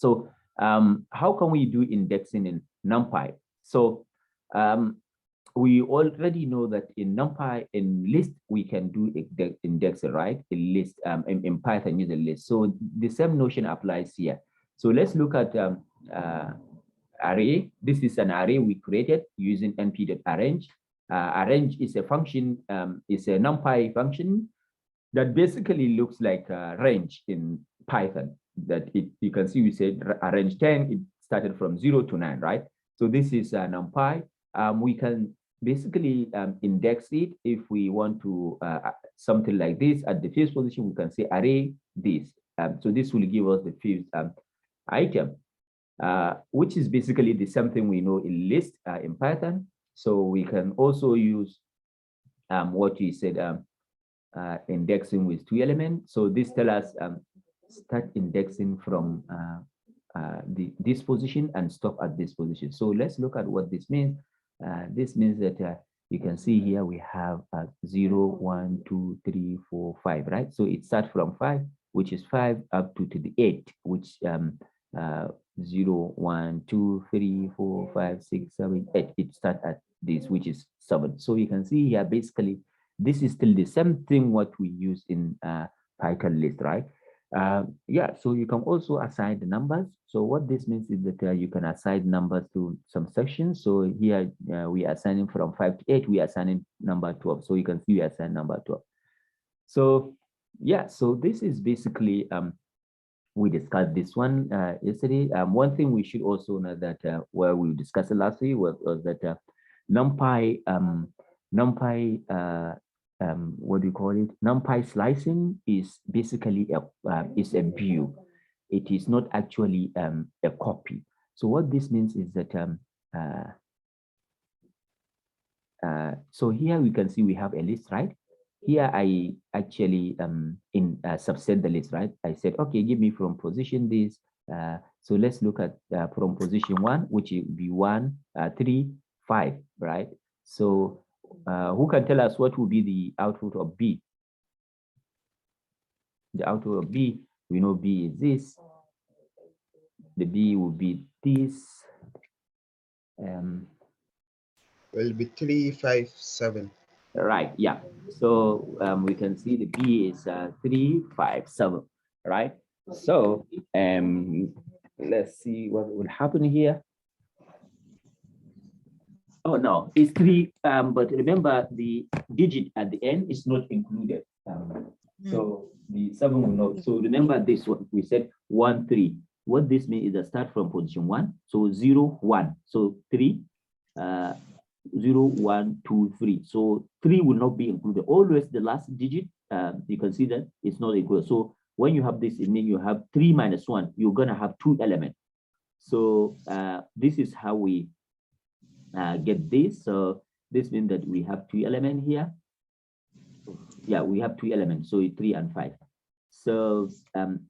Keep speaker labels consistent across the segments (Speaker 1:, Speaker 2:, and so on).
Speaker 1: So how can we do indexing in Numpy? So we already know that in Numpy, in list, we can do indexing, right? In list, in Python, use a list. So the same notion applies here. So let's look at array. This is an array we created using np.arrange. Arrange is a function, is a Numpy function that basically looks like a range in Python. That you can see we said arrange 10, it started from 0 to 9, right? So this is Numpy. We can basically index it if we want to something like this. At the first position, we can say array this. So this will give us the fifth item, which is basically the same thing we know in list in Python. So we can also use what we said, indexing with 2 elements. So this tells us start indexing from this position and stop at this position. So let's look at what this means. This means that you can see here we have 0, 1, 2, 3, 4, 5, right? So it starts from 5, which is 5, up to the 8, which 0, 1, 2, 3, 4, 5, 6, 7, 8. It starts at this, which is 7. So you can see here, basically, this is still the same thing what we use in Python list, right? Yeah, so you can also assign the numbers. So what this means is that you can assign numbers to some sections. So here we are assigning from 5 to 8, we are assigning number 12. So you can see we assign number 12. So yeah, so this is basically, we discussed this one yesterday. One thing we should also know that where we discussed it last week was that Numpy, what do you call it? Numpy slicing is basically a view. It is not actually a copy. So what this means is that so here we can see we have a list, right? Here I actually subset the list, right? I said, okay, give me from position this. So let's look at from position 1, which will be 1, 3, 5, right? So who can tell us what will be the output of B? The output of B, we know B is this. The B will be this.
Speaker 2: Will be 3, 5, 7.
Speaker 1: Right, yeah. So we can see the B is 3, 5, 7, right? So let's see what will happen here. Oh no, it's 3, but remember the digit at the end is not included. So the 7 will not. So remember this one, we said 1, 3. What this means is that start from position 1. So 0, 1. So 3, 0, 1, 2, 3. So 3 will not be included. Always the last digit, you can see that it's not included. So when you have this, it means you have 3 minus 1. You're going to have 2 elements. So this is how we get this. So this means that we have 2 elements here. Yeah, we have 2 elements. So 3 and 5. So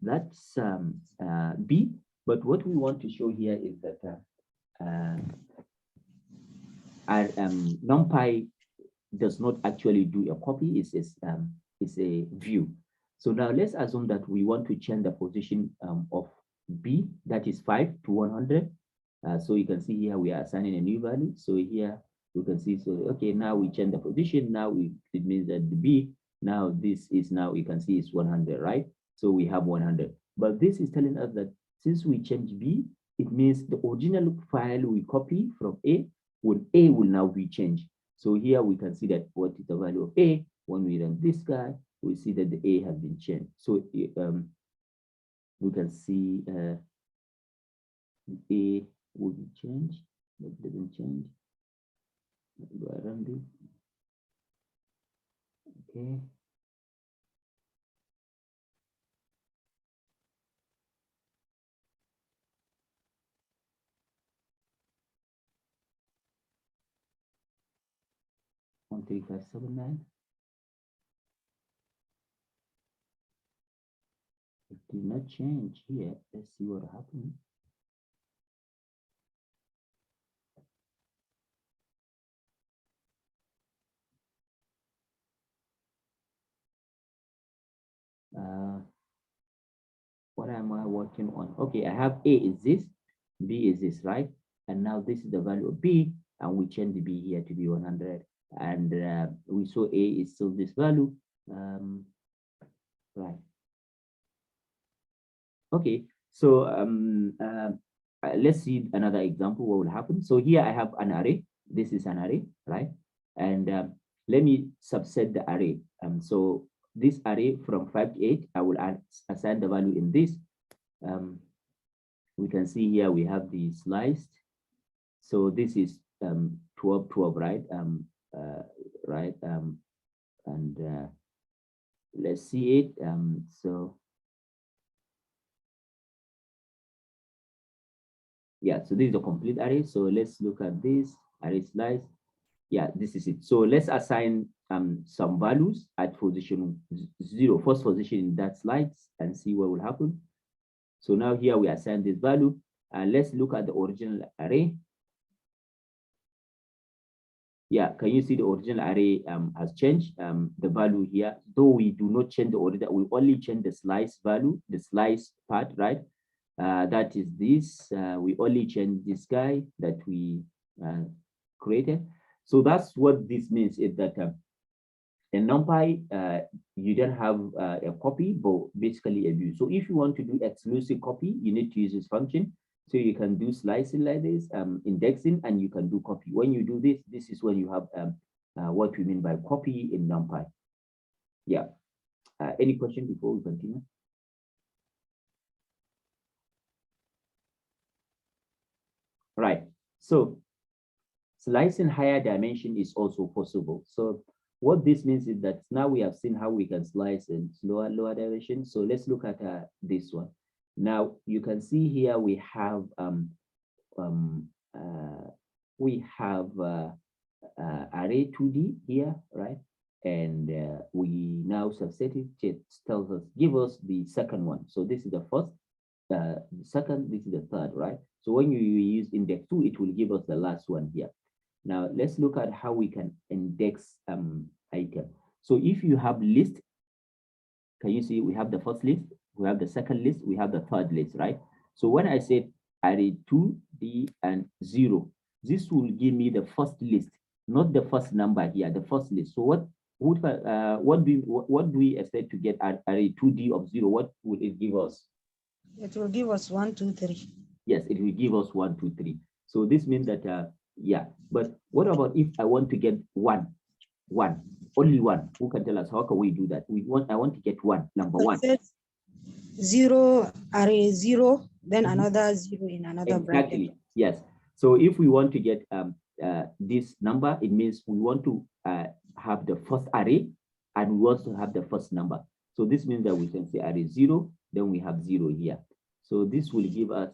Speaker 1: that's B. But what we want to show here is that Numpy does not actually do a copy. It's a view. So now let's assume that we want to change the position of B, that is 5 to 100. So you can see here we are assigning a new value. So here we can see, so okay, now we change the position. Now it means that the B, now this is, now you can see it's 100, right? So we have 100. But this is telling us that since we change B, it means the original file we copy from A will now be changed. So here we can see that what is the value of A. When we run this guy, we see that the A has been changed. So we can see A will be changed, but it doesn't change. Do I run this? Okay. One, 3, 5, 7, 9. It did not change here. Let's see what happened. what am I working on? Okay, I have A is this, B is this, right? And now this is the value of B, and we change the B here to be 100. And we saw A is still this value, right? Okay, so let's see another example. What will happen? So here I have an array. This is an array, right? And let me subset the array. So this array from 5 to 8, I will assign the value in this. We can see here we have the sliced. So this is 12, 12, right? Right. And let's see it. So yeah, so this is a complete array. So let's look at this array slice. Yeah, this is it. So let's assign some values at position 0, first position in that slice, and see what will happen. So now here we assign this value, and let's look at the original array. Yeah, can you see the original array has changed the value here? Though we do not change the order, we only change the slice value, the slice part, right? That is this. We only change this guy that we created. So that's what this means, is that in Numpy, you don't have a copy, but basically a view. So if you want to do exclusive copy, you need to use this function. So you can do slicing like this, indexing, and you can do copy. When you do this, this is when you have what we mean by copy in Numpy. Yeah. Any question before we continue? Right. So slicing higher dimension is also possible. So what this means is that now we have seen how we can slice in lower dimension. So let's look at this one. Now you can see here we have array 2D here, right? And we now subset it. It tells us, give us the second one. So this is the first, the second, this is the third, right? So when you use index 2, it will give us the last one here. Now let's look at how we can index item. So if you have list, can you see we have the first list, we have the second list, we have the third list, right? So when I said array 2, D, and 0, this will give me the first list, not the first number here, the first list. So what do we expect to get at array 2D of 0? What will it give us?
Speaker 3: It will give us 1, 2, 3.
Speaker 1: Yes, it will give us 1, 2, 3. So this means that yeah, but what about if I want to get one, only one? Who can tell us how can we do that? I want to get one, number one.
Speaker 3: 0, array 0, then another 0 in another
Speaker 1: exactly.
Speaker 3: bracket.
Speaker 1: Yes. So if we want to get this number, it means we want to have the first array, and we want to have the first number. So this means that we can say array 0, then we have 0 here. So this will give us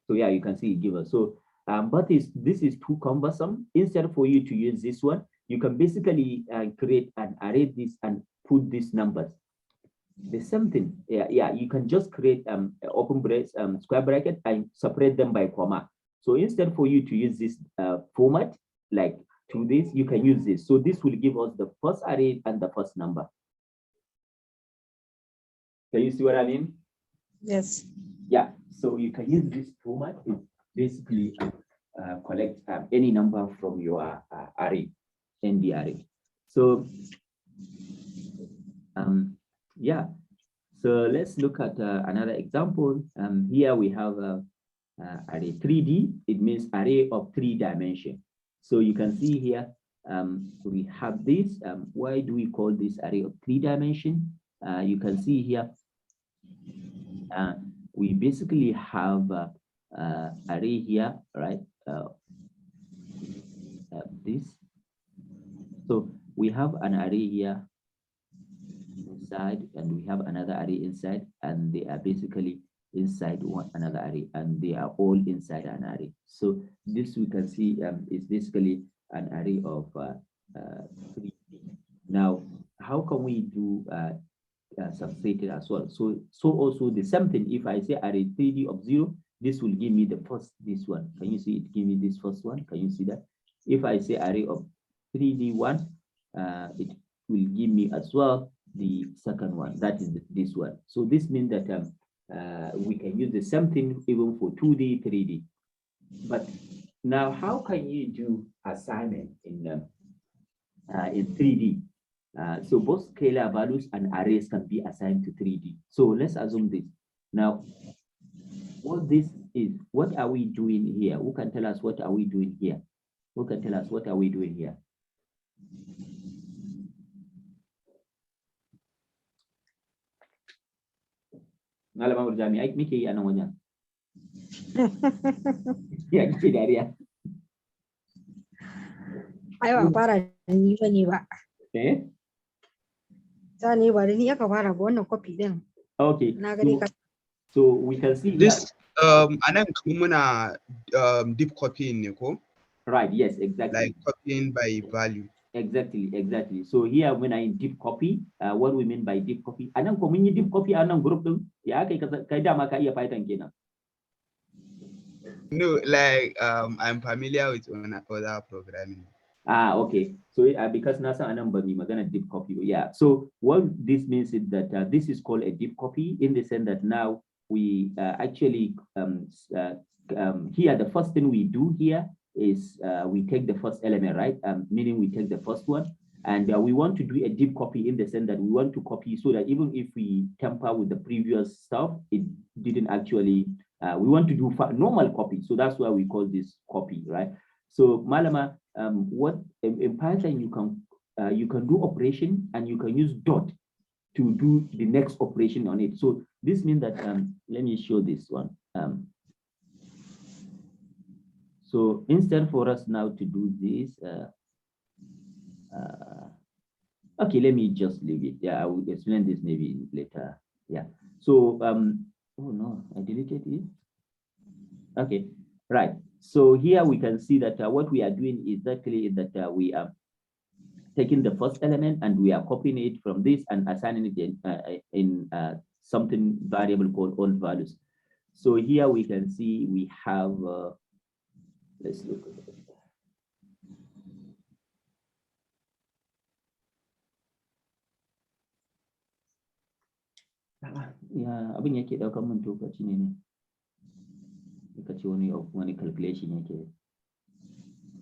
Speaker 1: so yeah, you can see it give us. So but this is too cumbersome. Instead for you to use this one, you can basically create an array this and put these numbers. The same thing. Yeah, you can just create open brace, square bracket, and separate them by comma. So instead for you to use this format, like to this, you can use this. So this will give us the first array and the first number. Can you see what I mean?
Speaker 3: Yes.
Speaker 1: Yeah, so you can use this format. It basically collect any number from your array, ND array. So yeah, so let's look at another example. Here we have array 3D. It means array of 3 dimensions. So you can see here we have this. Why do we call this array of 3 dimensions? You can see here we basically have array here, right? This. So we have an array here inside, and we have another array inside, and they are basically inside one another array, and they are all inside an array. So this we can see is basically an array of 3. Now, how can we do subset it as well? So also the same thing. If I say array 3D of 0, this will give me the first, this one. Can you see it? Give me this first one. Can you see that? If I say array of 3D1, it will give me as well the second one, that is this one. So this means that we can use the same thing even for 2D, 3D. But now, how can you do assignment in 3D? So both scalar values and arrays can be assigned to 3D. So let's assume this. Now, what this is, what are we doing here? Who can tell us what are we doing here? Who can tell us what are we doing here? Malama Urjami, ai muke yi a nan wajen? Ya kike dariya?
Speaker 3: Ai ba fara da ni bane ba.
Speaker 1: Eh?
Speaker 3: Sani ba da ni aka fara ba wannan copy din.
Speaker 1: Okay.
Speaker 3: Na gani ka.
Speaker 1: So we can see
Speaker 2: This anan muna deep copying ne ko?
Speaker 1: Right, yes, exactly.
Speaker 2: Like copying by value.
Speaker 1: Exactly. So here when I deep copy, what we mean by deep copy, anan ko mun yi deep copy anan group din, ya kai dama ka iya Python kenan.
Speaker 2: No, like I'm familiar with other programming.
Speaker 1: Okay. So because nasa anan ba mi magana deep copy, yeah. So what this means is that this is called a deep copy in the sense that now we actually here the first thing we do here is we take the first element, right? Meaning we take the first one, and we want to do a deep copy in the sense that we want to copy so that even if we tamper with the previous stuff, it didn't actually. We want to do normal copy, so that's why we call this copy, right? So Malama, what in Python you can do operation and you can use dot to do the next operation on it. So this means that let me show this one. So instead for us now to do this, okay, let me just leave it. Yeah, I will explain this maybe later. Yeah. So oh no, I deleted it. Okay, right. So here we can see that what we are doing is actually that we are taking the first element and we are copying it from this and assigning it in something variable called old values. So here we can see we have, let's look at it. Yeah, abin yake daukar mun lokaci ne. Kace wani calculation yake.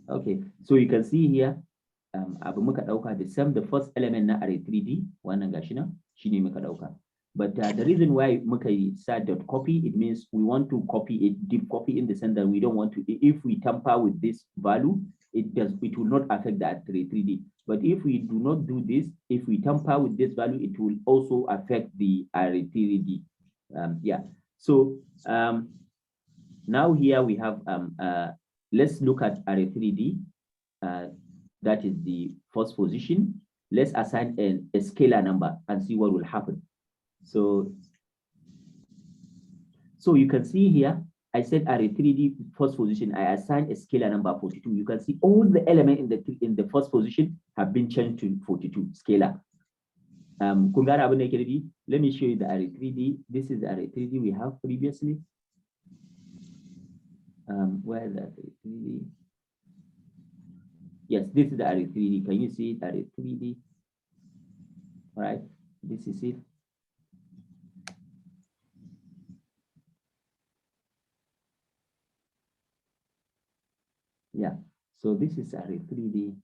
Speaker 1: Okay, so you can see here, abu muka dauka the first element na array 3D, wannan gashi nan, shine muka dauka. But the reason why muka start dot copy, it means we want to copy it, deep copy in the sense that we don't want to, if we tamper with this value, it will not affect the array 3D. But if we do not do this, if we tamper with this value, it will also affect the array 3D. Yeah, so now here we have, let's look at array 3D. That is the first position. Let's assign a scalar number and see what will happen. So you can see here, I said array 3D first position, I assigned a scalar number 42. You can see all the elements in the first position have been changed to 42 scalar. Let me show you the array 3D. This is the array 3D we have previously. Where is the array 3D? Yes, this is the array 3D. Can you see it? Array 3D. All right, this is it. Yeah, so this is array 3D.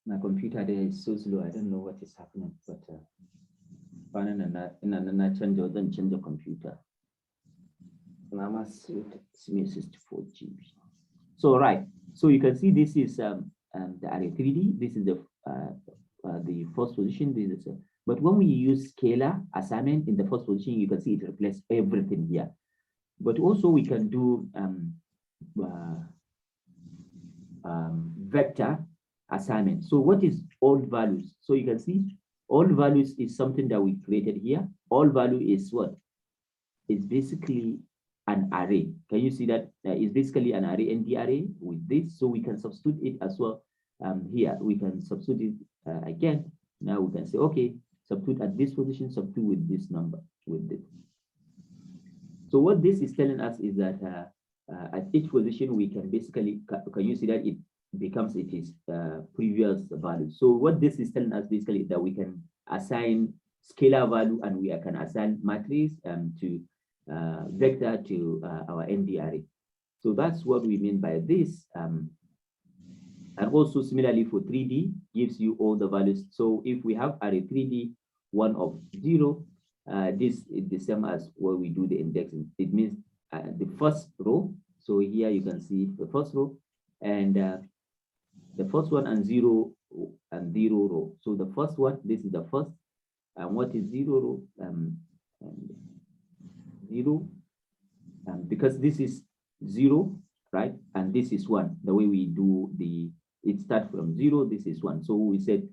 Speaker 1: My computer there is so slow. I don't know what is happening, but change the computer. 64 GB. So right, so you can see this is the array 3D. This is the first position. This is but when we use scalar assignment in the first position, you can see it replaces everything here. But also we can do vector assignment. So what is all values? So you can see all values is something that we created here. All value is what? It's basically an array. Can you see that? It's basically an array, ND array with this. So we can substitute it as well. Here we can substitute it again Now we can say, okay, substitute at this position, substitute with this number, with this. So what this is telling us is that at each position, we can basically, can you see that it becomes its previous value. So what this is telling us basically is that we can assign scalar value and we can assign matrix to vector to our ND array. So that's what we mean by this. And also similarly for 3D gives you all the values. So if we have array 3D 1 of 0, this is the same as where we do the indexing. It means the first row. So here you can see the first row and the first one and 0 row. So the first one, this is the first, and what is 0 row? 0, because this is 0, right? And this is 1. The way we do it starts from 0, this is 1. So we said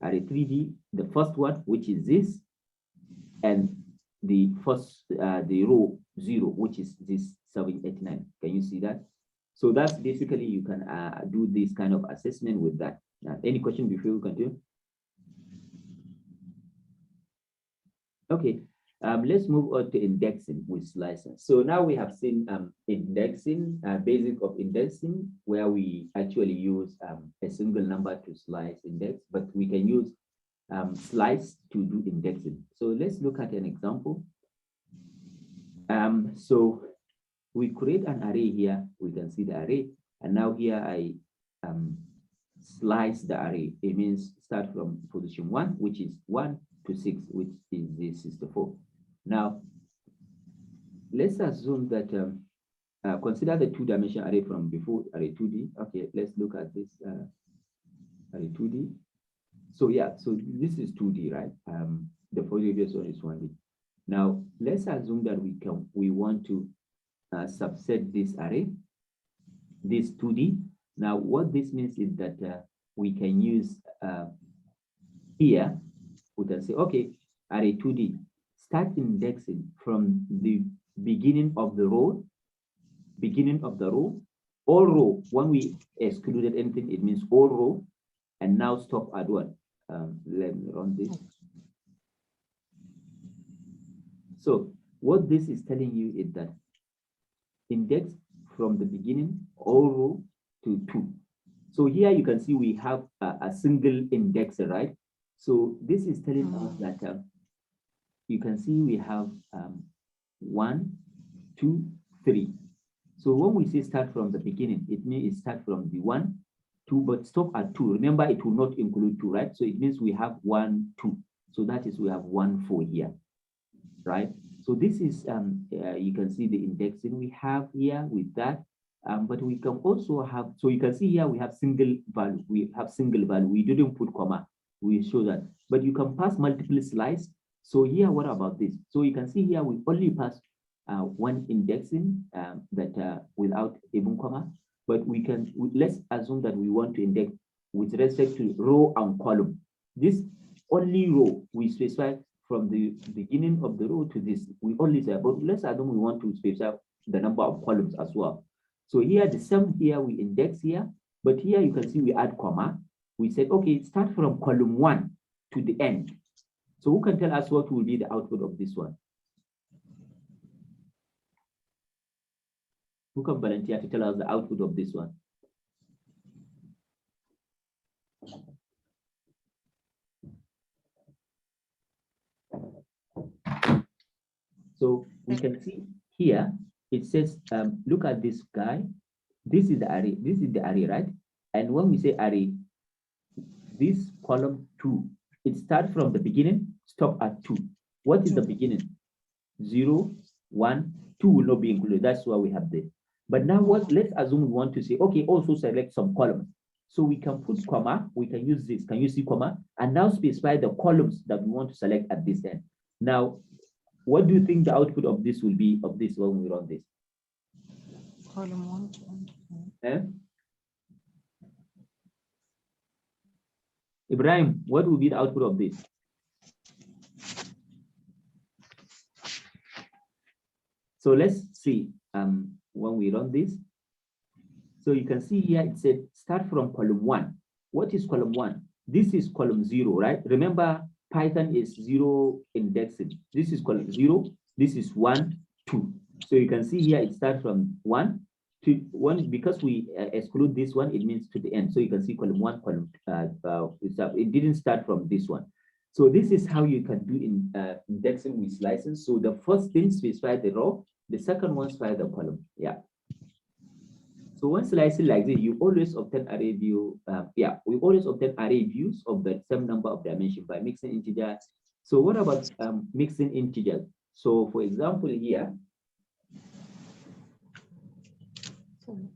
Speaker 1: array 3D, the first one, which is this, and the first, the row 0, which is this 789. Can you see that? So that's basically, you can do this kind of assessment with that. Any question before we continue? Okay, let's move on to indexing with slices. So now we have seen indexing, basic of indexing, where we actually use a single number to slice index, but we can use slice to do indexing. So let's look at an example. So we create an array here. We can see the array, and now here I slice the array. It means start from position 1, which is 1 to 6, which is this 64. Now let's assume that consider the 2-dimensional array from before, array 2D. Okay, let's look at this array 2D. So yeah, so this is 2D, right? The previous one is 1D. Now let's assume that we want to subset this array, this 2D. Now what this means is that we can use here, we can say, okay, array 2D, start indexing from the beginning of the row, all row. When we excluded anything, it means all row, and now stop at what? Let me run this. So what this is telling you is that index from the beginning, all row to 2. So here you can see we have a single indexer, right? So this is telling us that you can see we have 1, 2, 3. So when we say start from the beginning, it means it start from the 1, 2, but stop at 2. Remember, it will not include 2, right? So it means we have 1, 2. So that is, we have 1, 4 here, right? So this is, you can see the indexing we have here with that. But we can also have, so you can see here we have single value. We didn't put comma. We show that. But you can pass multiple slices. So here, what about this? So you can see here we only pass one indexing that without even comma. But we can, let's assume that we want to index with respect to row and column. This only row we specify from the beginning of the row to this. We only say, but let's assume we want to specify the number of columns as well. So here, the sum here, we index here, but here you can see we add comma. We said, okay, start from column 1 to the end. So who can tell us what will be the output of this one? Who can volunteer to tell us the output of this one? So we can see here, it says, look at this guy. This is the array, right? And when we say array, this column 2, it starts from the beginning, stop at 2. What is the beginning? 0, 1, 2 will not be included. That's why we have this. But now let's assume we want to say, okay, also select some columns. So we can put comma, we can use this. Can you see comma? And now specify the columns that we want to select at this end. Now, what do you think the output of this will be, of this when we run this?
Speaker 3: Column 1.
Speaker 1: Ibrahim, what will be the output of this? So let's see when we run this. So you can see here it said start from column 1. What is column 1? this is column 0, right? Remember, Python is 0 indexing. This is column 0. This is 1, 2. So you can see here it starts from 1 to 1. Because we exclude this one, it means to the end. So you can see column 1, column it didn't start from this one. So this is how you can do in indexing with slicing. So the first thing specify the row, the second one specify the column. Yeah. So when slicing like this, you always obtain array view. We always obtain array views of the same number of dimensions by mixing integers. So what about mixing integers? So for example here,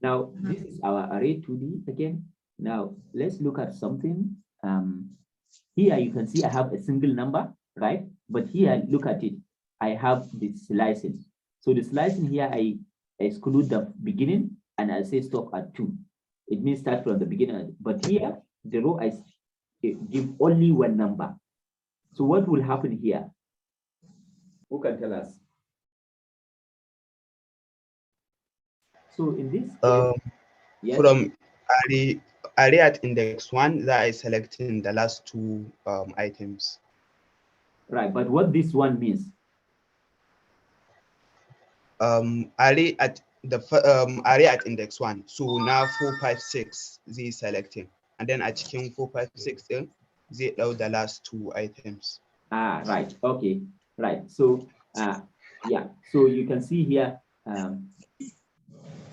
Speaker 1: now this is our array 2D again. Now let's look at something. Here you can see I have a single number, right? But here, look at it. I have the slicing. So the slicing here, I exclude the beginning and I say stop at 2. It means start from the beginning. But here, the row I give only one number. So what will happen here? Who can tell us? So in this case, yes.
Speaker 2: From array at index 1, that is selecting the last 2 items.
Speaker 1: Right, but what this one means?
Speaker 2: Array at index 1. So now 4, 5, 6 they selecting, and then at chicken 4, 5, 6 they the last 2 items.
Speaker 1: Right. Okay. Right. So yeah. So you can see here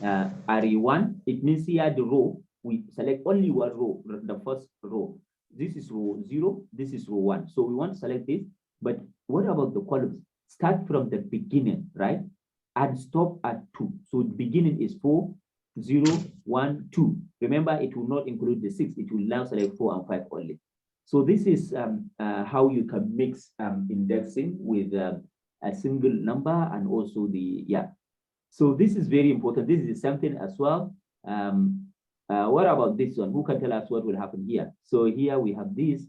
Speaker 1: array 1. It means here the row we select only one row, the first row. This is row 0. This is row 1. So we want to select this. But what about the columns? Start from the beginning, right? And stop at 2. So the beginning is 4, 0, 1, 2. Remember, it will not include the 6. It will now select 4 and 5 only. So this is how you can mix indexing with a single number and also the, So this is very important. This is something as well. What about this one? Who can tell us what will happen here? So here we have this.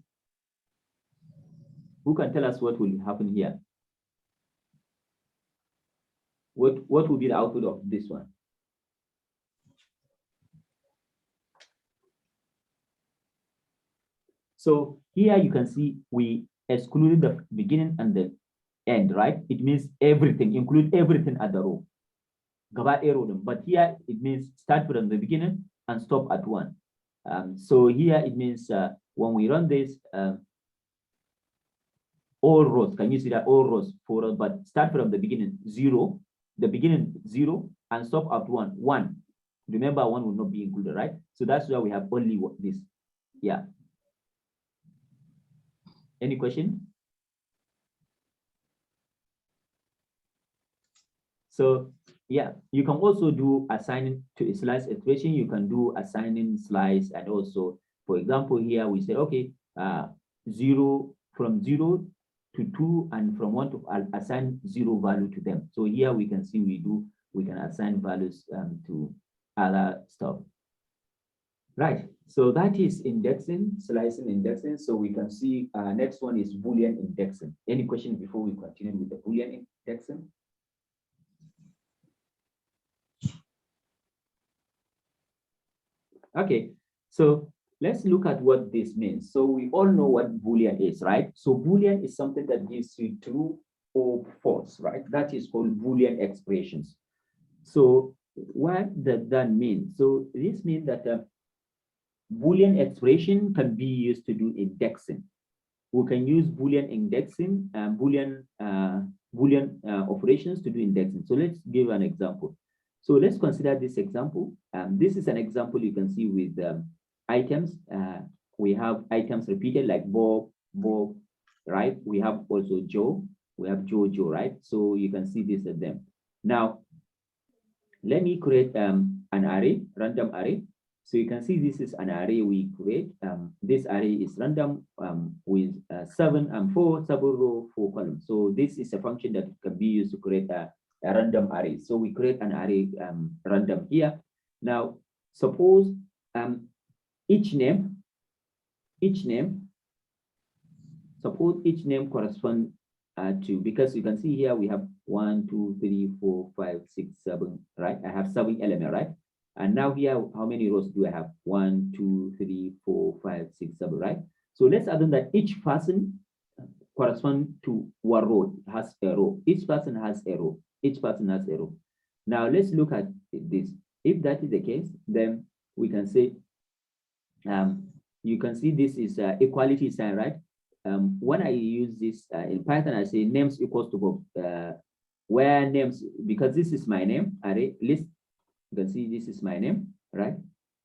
Speaker 1: Who can tell us what will happen here? What will be the output of this one? So here you can see we excluded the beginning and the end, right? It means everything, include everything at the row. But here it means start from the beginning and stop at 1. So here it means when we run this, all rows, can you see that all rows, 4 rows, but start from the beginning, 0, the beginning 0 and stop at 1, 1. Remember, 1 will not be included, right? So that's why we have only this. Yeah. Any question? So yeah, you can also do assigning to a slice expression. You can do assigning slice, and also, for example, here we say, okay, 0 from 0 to 2, and from 1 to assign 0 value to them. So here we can see we can assign values to other stuff. Right. So that is indexing, slicing, indexing. So we can see next one is Boolean indexing. Any question before we continue with the Boolean indexing? Okay, so let's look at what this means. So we all know what Boolean is, right? So Boolean is something that gives you true or false, right? That is called Boolean expressions. So what does that mean? So this means that Boolean expression can be used to do indexing. We can use Boolean indexing and Boolean operations to do indexing. So let's give an example. So let's consider this example. This is an example you can see with items. We have items repeated like Bob, Bob, right? We have also Joe. We have Joe, Joe, right? So you can see this at them. Now, let me create an array, random array. So you can see this is an array we create. This array is random with 7 and 4 row, 4 columns. So this is a function that can be used to create a random array. So we create an array random here. Now, suppose each name corresponds to, because you can see here we have 1, 2, 3, 4, 5, 6, 7, right? I have 7 elements, right? And now here, how many rows do I have? 1, 2, 3, 4, 5, 6, 7, right? So let's assume that each person corresponds to one row, has a row. Each person has a row. Each person has a row. Now let's look at this. If that is the case, then we can say, you can see this is equality sign, right? When I use this in Python, I say names equals to both. Where names, because this is my name, array list. You can see this is my name, right?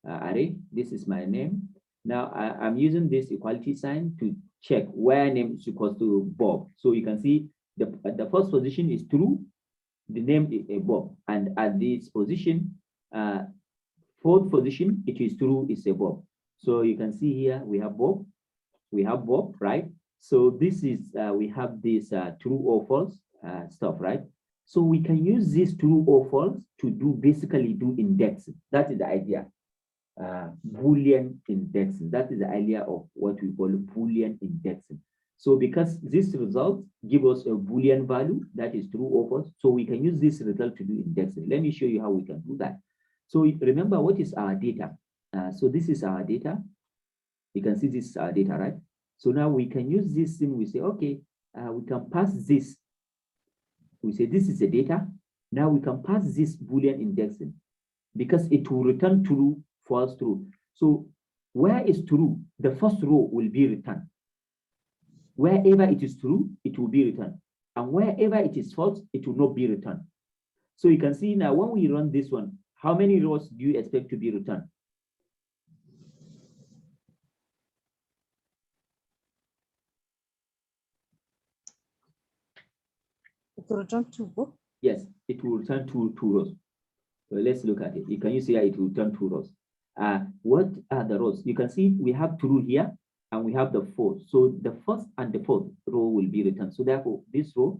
Speaker 1: Array, this is my name. Now I'm using this equality sign to check where name is equals to Bob. So you can see the first position is true, the name is Bob, and at this position, fourth position, it is true, is a Bob. So you can see here we have Bob, right? So this is we have this true or false stuff, right? So we can use this true or false to basically do indexing. That is the idea. Boolean indexing. That is the idea of what we call Boolean indexing. So because this result gives us a Boolean value that is true or false, so we can use this result to do indexing. Let me show you how we can do that. So remember, what is our data? So this is our data. You can see this is our data, right? So now we can use this thing. We say, okay, we can pass this. We say this is the data. Now we can pass this Boolean indexing because it will return true, false, true. So where is true, the first row will be returned. Wherever it is true, it will be returned. And wherever it is false, it will not be returned. So you can see now when we run this one, how many rows do you expect to be returned?
Speaker 3: It will return 2.
Speaker 1: Yes, it will return two rows. So let's look at it. Can you see how it will return 2 rows? What are the rows? You can see we have true here and we have the fourth. So the first and the fourth row will be returned. So therefore, this row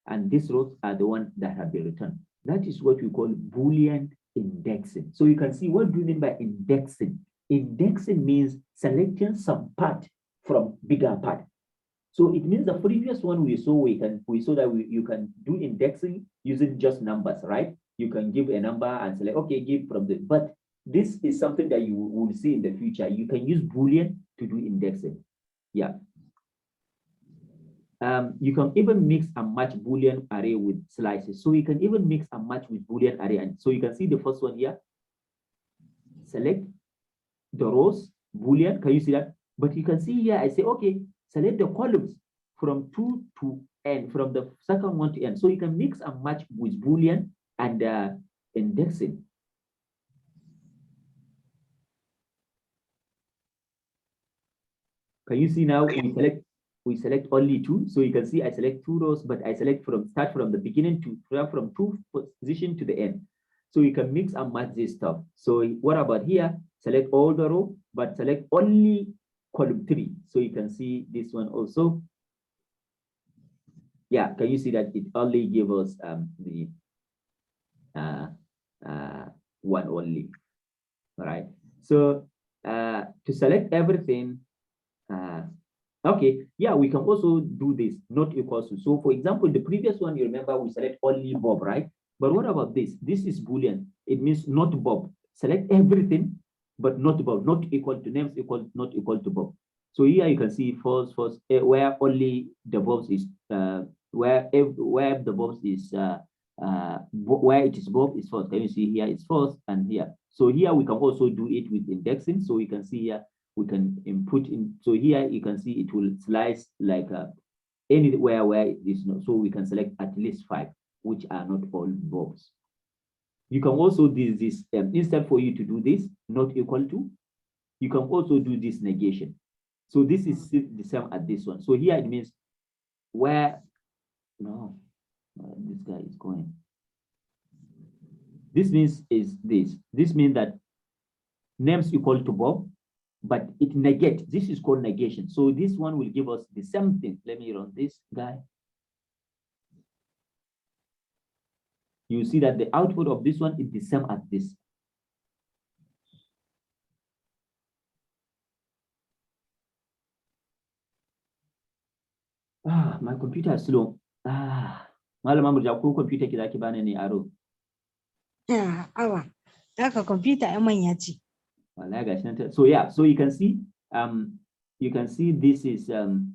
Speaker 1: and this rows are the ones that have been returned. That is what we call Boolean indexing. So you can see, what do you mean by indexing? Indexing means selecting some part from bigger part. So it means the previous one we saw that you can do indexing using just numbers, right? You can give a number and select, okay, give from the, but this is something that you will see in the future. You can use Boolean to do indexing. Yeah. You can even mix and match Boolean array with slices. So you can even mix and match with Boolean array. And so you can see the first one here. Select the rows, Boolean. Can you see that? But you can see here, I say, okay, select the columns from 2 to n, from the second one to n. So you can mix and match with Boolean and indexing. Can you see now we select only 2? So you can see I select 2 rows, but I select start from the beginning to from 2 position to the end. So you can mix and match this stuff. So what about here? Select all the row, but select only column 3. So you can see this one also. Yeah, can you see that it only gives us the one only? All right. So to select everything, okay, yeah, we can also do this, not equals to. So for example, the previous one, you remember we select only Bob, right? But what about this? This is Boolean. It means not Bob. Select everything, but not Bob, not equal to, names equal, not equal to Bob. So here you can see false, where only the Bobs is, where the Bobs is, where it is Bob is false. Can you see here it's false and here. So here we can also do it with indexing. So we can see here, we can input in. So here you can see it will slice like anywhere where it is not. So we can select at least 5, which are not all Bobs. You can also do this, instead for you to do this, not equal to, you can also do this negation. So this is the same as this one. So here it means where, no, this guy is going. This means is this. This means that names equal to Bob, but it negates. This is called negation. So this one will give us the same thing. Let me run this guy. You see that the output of this one is the same as this. My computer is slow. Malama Murja, ko computer ki zaki bani ne aro.
Speaker 3: Awa, haka computer ya manya ce.
Speaker 1: Wallahi gashi nan. So yeah, so you can see you can see this is you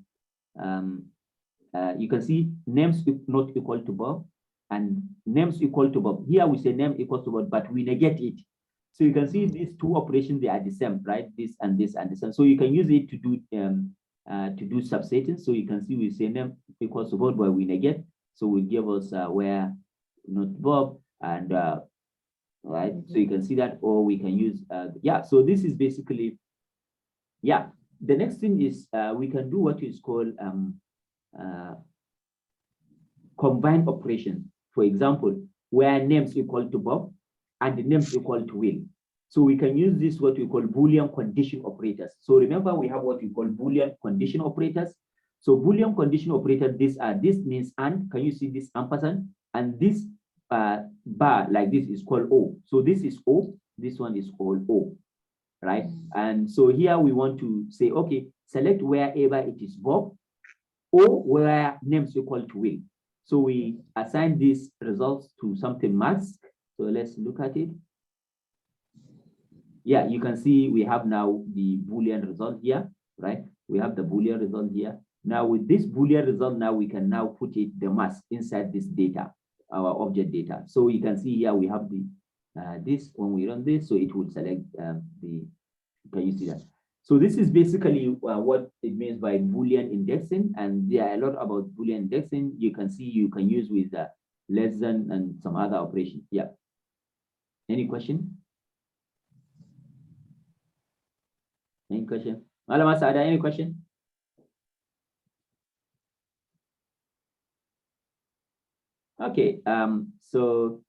Speaker 1: can see names not equal to Bob and names equal to Bob. Here we say name equals to Bob, but we negate it. So you can see these two operations, they are the same, right? This and this and this. And so you can use it to do subsetting. So you can see we say name equals to Bob, where we negate. So we give us where not Bob and right. So you can see that, or we can use yeah. So this is basically, yeah. The next thing is we can do what is called combined operations. For example, where names equal to Bob and the names equal to Will. So we can use this what we call Boolean condition operators. So remember, we have what we call Boolean condition operators. So Boolean condition operators, this means and. Can you see this ampersand? And this bar like this is called O. So this is O. This one is called O, right? And so here we want to say, okay, select wherever it is Bob, or where names equal to Will. So we assign these results to something mask. So let's look at it. Yeah, you can see we have now the Boolean result here, right? We have the Boolean result here. Now with this Boolean result, now we can now put it, the mask, inside this data, our object data. So you can see here we have the this, when we run this, so it will select the, can you see that? So this is basically what it means by Boolean indexing, and there are a lot about Boolean indexing. You can see you can use with less than and some other operations. Yeah. Any question? Any question? Malama Sada, any question? Okay, so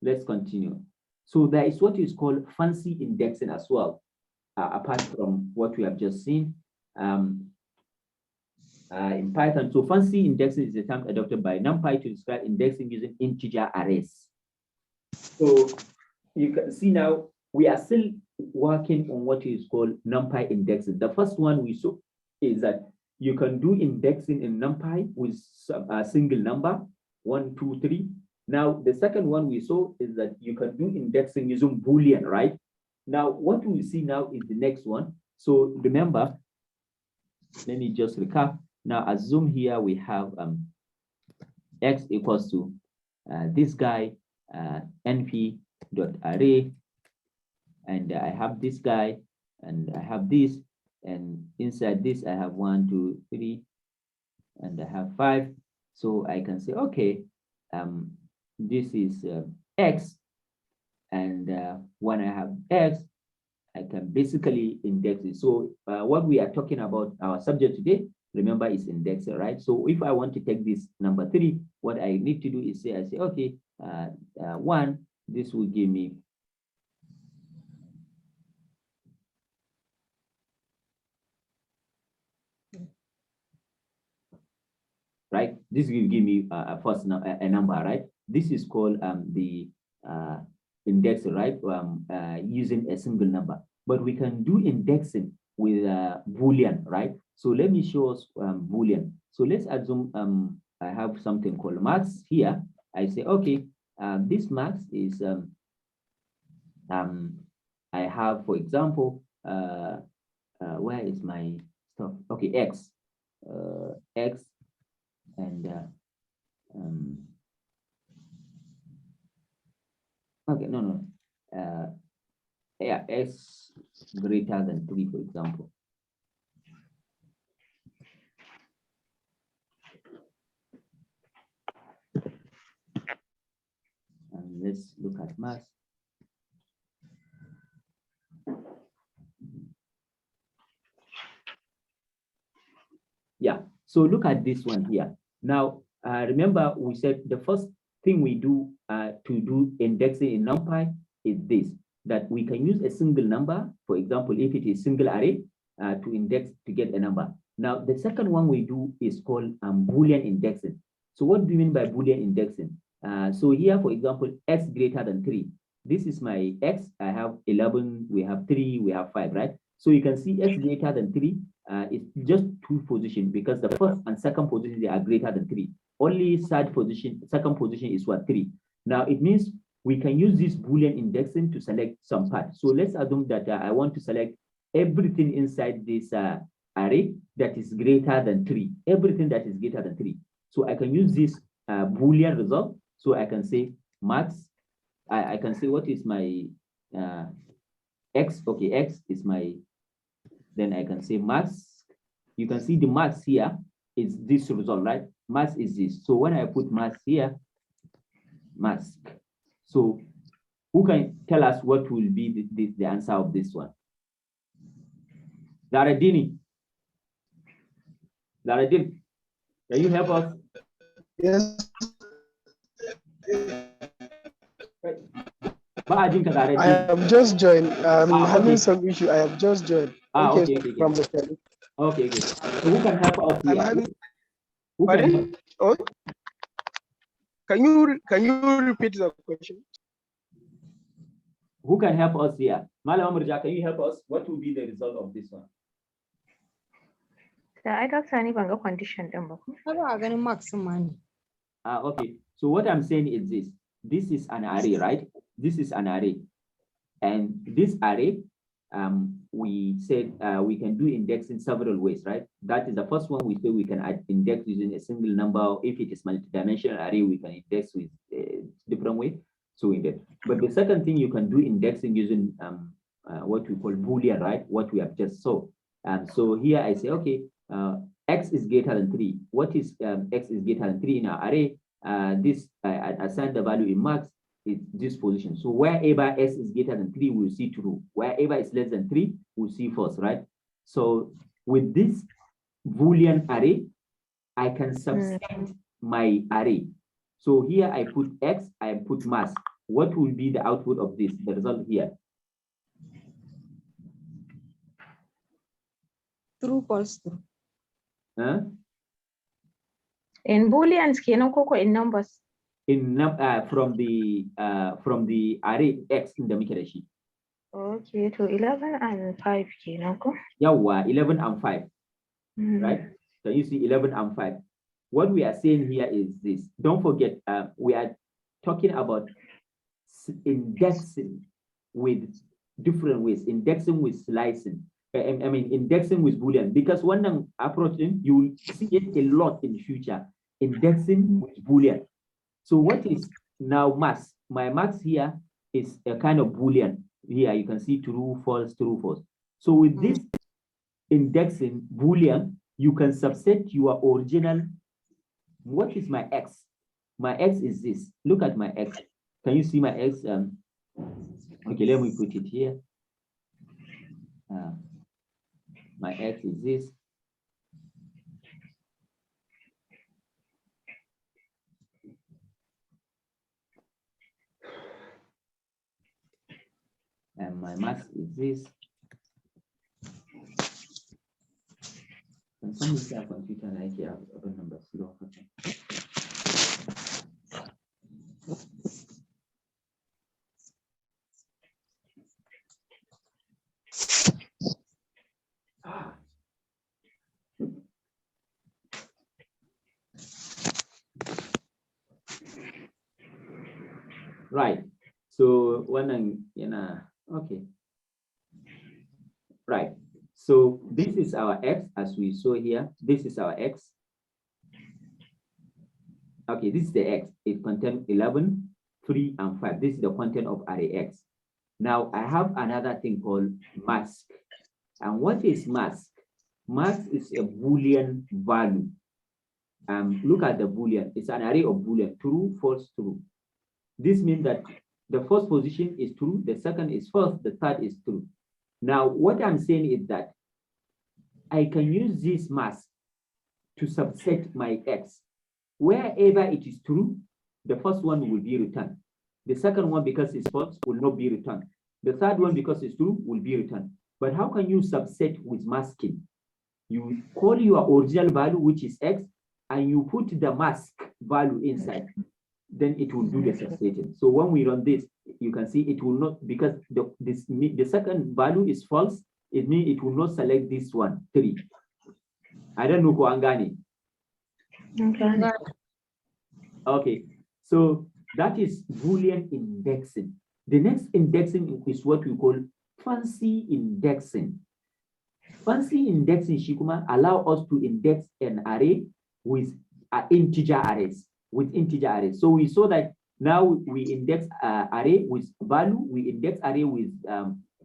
Speaker 1: let's continue. So there is what is called fancy indexing as well, apart from what we have just seen in Python. So fancy indexing is a term adopted by Numpy to describe indexing using integer arrays. So you can see now we are still working on what is called Numpy indexing. The first one we saw is that you can do indexing in Numpy with a single number, 1, 2, 3. Now, the second one we saw is that you can do indexing using Boolean, right? Now, what we see now is the next one. So remember, let me just recap. Now, assume here we have x equals to this guy, np.array, and I have this guy, and I have this, and inside this I have 1, 2, 3, and I have 5. So I can say, okay, this is x, and when I have x, I can basically index it. So what we are talking about, our subject today, remember, is indexing, right? So if I want to take this number 3, what I need to do is say, I say, okay, 1, this will give me right? This will give me a first a number, right? This is called the index, right? Using a single number. But we can do indexing with Boolean, right? So let me show us Boolean. So let's assume I have something called max here. I say, okay, this max is I have, for example, where is my stuff? Okay, x, x, and okay, no, yeah, x greater than 3, for example. And let's look at math. Yeah, so look at this one here. Now, remember we said the first thing we do to do indexing in Numpy is this, that we can use a single number, for example, if it is single array, to index to get a number. Now, the second one we do is called Boolean indexing. So what do you mean by Boolean indexing? So here, for example, x greater than 3. This is my x. I have 11, we have 3, we have 5, right? So you can see x greater than 3 is just 2 positions, because the first and second position, they are greater than 3. Only second position is what, 3. Now it means we can use this Boolean indexing to select some part. So let's assume that I want to select everything inside this array that is greater than 3, everything that is greater than 3. So I can use this Boolean result. So I can say max, I can say what is my x, okay, x is my, then I can say max. You can see the max here is this result, right? Max is this. So when I put max here, mask. So who can tell us what will be the answer of this one? Laradini. Laradin, can you help us?
Speaker 4: Yes.
Speaker 1: I
Speaker 4: have just joined. Having
Speaker 1: okay.
Speaker 4: some issue. I have just joined.
Speaker 1: Okay.
Speaker 4: From the study.
Speaker 1: Okay. So who can help us here? Who can help?
Speaker 4: Oh, can you repeat the question?
Speaker 1: Who can help us here? Malam Murja, can you help us? What will be the result of this one?
Speaker 5: I don't any banga condition.
Speaker 3: Maximum.
Speaker 1: Okay. So what I'm saying is this. This is an array, right? This is an array. And this array, we said we can do index in several ways, right? That is the first one. We say we can index using a single number. If it is multidimensional array, we can index with a different way. So we did. But the second thing, you can do indexing using what we call Boolean, right? What we have just saw. So here I say, okay, x is greater than 3. What is x is greater than 3 in our array? This I assign the value in max is this position. So wherever s is greater than 3, we'll see true. Wherever it's less than 3, we'll see false, right? So with this Boolean array, I can subset my array. So here I put x, I put mass. What will be the output of this, the result here?
Speaker 3: True, false, true.
Speaker 1: Huh?
Speaker 5: In Booleans, in numbers.
Speaker 1: From the array x in the Mikere sheet.
Speaker 5: Okay, to 11 and 5.
Speaker 1: Yeah, 11 and 5. Right? So you see 11 and 5. What we are saying here is this. Don't forget, we are talking about indexing with different ways, indexing with slicing. I mean, indexing with Boolean, because when I'm approaching, you will see it a lot in the future, indexing with Boolean. So what is now max? My max here is a kind of Boolean. Here you can see true, false, true, false. So with this indexing Boolean, you can subset your original. What is my x? My x is this. Look at my x. Can you see my x? Okay, let me put it here. My x is this. And my max is this. Can someone say a computer like here? Open numbers. Right. So when okay. Right. So this is our x as we saw here. This is our x. Okay, this is the x. It contains 11, 3, and 5. This is the content of array x. Now I have another thing called mask. And what is mask? Mask is a Boolean value. Look at the Boolean. It's an array of Boolean, true, false, true. This means that the first position is true, the second is false, the third is true. Now, what I'm saying is that I can use this mask to subset my x. Wherever it is true, the first one will be returned. The second one, because it's false, will not be returned. The third one, because it's true, will be returned. But how can you subset with masking? You call your original value, which is x, and you put the mask value inside. Then it will do the subsetting. So when we run this, you can see it will not, because the second value is false, it means it will not select this one, 3. I don't know, Kuangani.
Speaker 5: Okay.
Speaker 1: Okay, so that is Boolean indexing. The next indexing is what we call fancy indexing. fancy indexing shikuma allow us to index an array with integer arrays, So we saw that now we index array with value, we index array with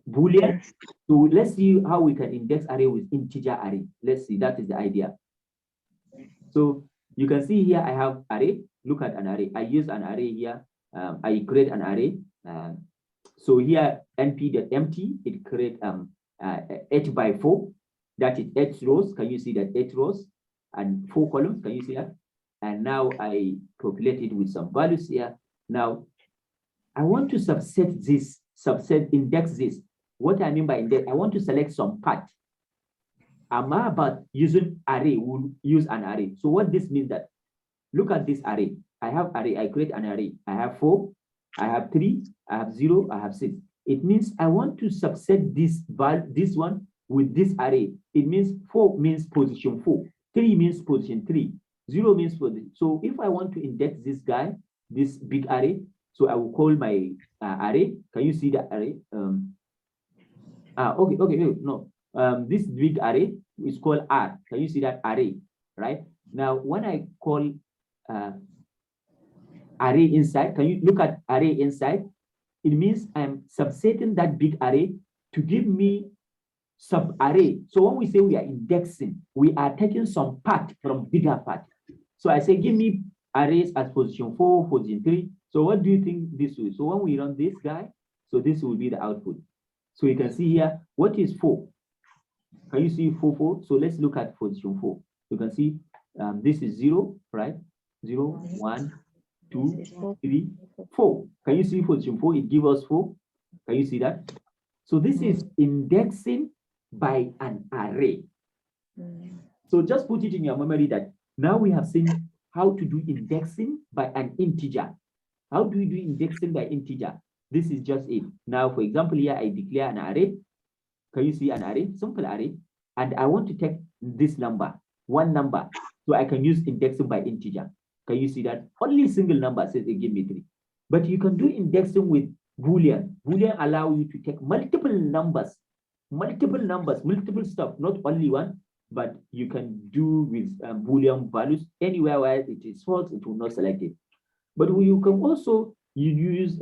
Speaker 1: Boolean. So let's see how we can index array with integer array. Let's see, that is the idea. So you can see here I have array. Look at an array. I use an array here. I create an array. So here np.empty, it create 8 by 4. That is 8 rows. Can you see that 8 rows and 4 columns? Can you see that? And now I populate it with some values here. Now I want to index this. What I mean by index, I want to select some part. But using array, we'll use an array. So what this means that, look at this array. I have array, I create an array. I have 4, I have 3, I have 0, I have 6. It means I want to subset this one with this array. It means 4 means position 4, 3 means position 3, 0 means position. So if I want to index this guy, this big array, so I will call my array. Can you see the array? This big array is called R. Can you see that array, right? Now, when I call array inside, can you look at array inside? It means I'm subsetting that big array to give me sub array. So when we say we are indexing, we are taking some part from bigger part. So I say, give me arrays as position 4, position 3. So what do you think this will? So when we run this guy, so this will be the output. So you can see here, what is 4? Can you see 4, 4? So let's look at position 4. You can see this is 0, right? 0, 1, 2, 3, 4. Can you see position 4? It gives us 4. Can you see that? So this is indexing by an array. So just put it in your memory that now we have seen how to do indexing by an integer. How do we do indexing by integer? This is just it. Now, for example, here I declare an array. Can you see an array? Simple array. And I want to take this number, one number. So I can use indexing by integer. Can you see that? Only single number says it give me 3. But you can do indexing with Boolean. Boolean allow you to take multiple numbers, multiple stuff, not only one, but you can do with Boolean values anywhere where it is false, it will not select it. But you can also use